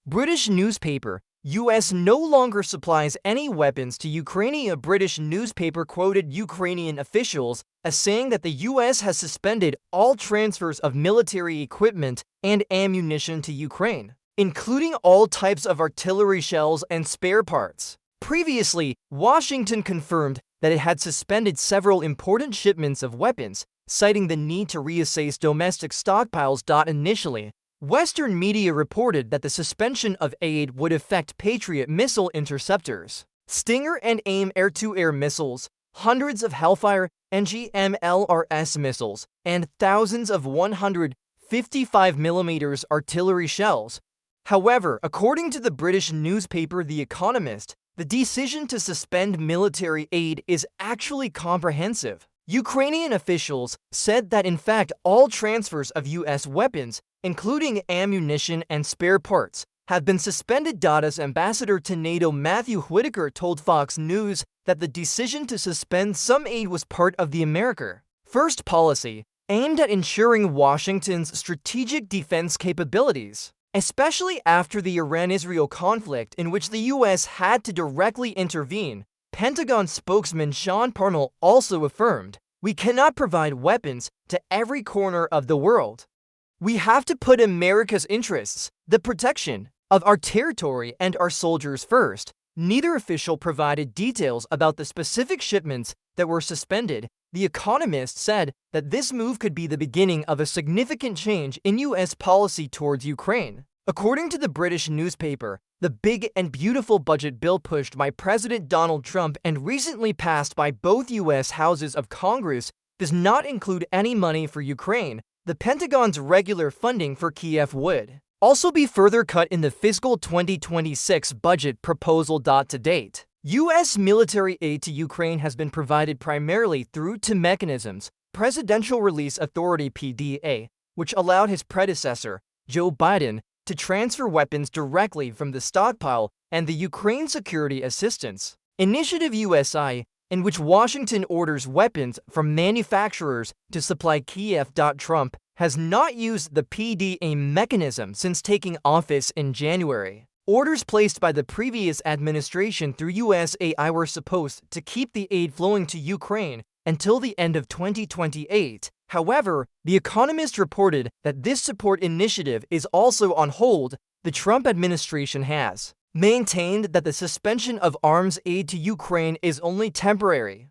British newspaper, US no longer supplies any weapons to Ukraine. A British newspaper quoted Ukrainian officials as saying that the US has suspended all transfers of military equipment and ammunition to Ukraine, including all types of artillery shells and spare parts. Previously, Washington confirmed that it had suspended several important shipments of weapons, citing the need to reassess domestic stockpiles. Initially, Western media reported that the suspension of aid would affect Patriot missile interceptors, Stinger and AIM air-to-air missiles, hundreds of Hellfire and GMLRS missiles, and thousands of 155mm artillery shells. However, according to the British newspaper The Economist, the decision to suspend military aid is actually comprehensive. Ukrainian officials said that in fact all transfers of US weapons, including ammunition and spare parts, have been suspended. As ambassador to NATO Matthew Whitaker told Fox News that the decision to suspend some aid was part of the America First policy, aimed at ensuring Washington's strategic defense capabilities, especially after the Iran-Israel conflict in which the US had to directly intervene. Pentagon spokesman Sean Parnell also affirmed, "We cannot provide weapons to every corner of the world. We have to put America's interests, the protection of our territory and our soldiers first." Neither official provided details about the specific shipments that were suspended. The Economist said that this move could be the beginning of a significant change in US policy towards Ukraine. According to the British newspaper, the big and beautiful budget bill pushed by President Donald Trump and recently passed by both US houses of Congress does not include any money for Ukraine. The Pentagon's regular funding for Kiev would also be further cut in the fiscal 2026 budget proposal. To date, U.S. military aid to Ukraine has been provided primarily through two mechanisms: Presidential Release Authority (PDA), which allowed his predecessor, Joe Biden, to transfer weapons directly from the stockpile, and the Ukraine Security Assistance Initiative (USI), in which Washington orders weapons from manufacturers to supply Kiev. Trump has not used the PDA mechanism since taking office in January. Orders placed by the previous administration through USAI were supposed to keep the aid flowing to Ukraine until the end of 2028. However, The Economist reported that this support initiative is also on hold. The Trump administration has maintained that the suspension of arms aid to Ukraine is only temporary.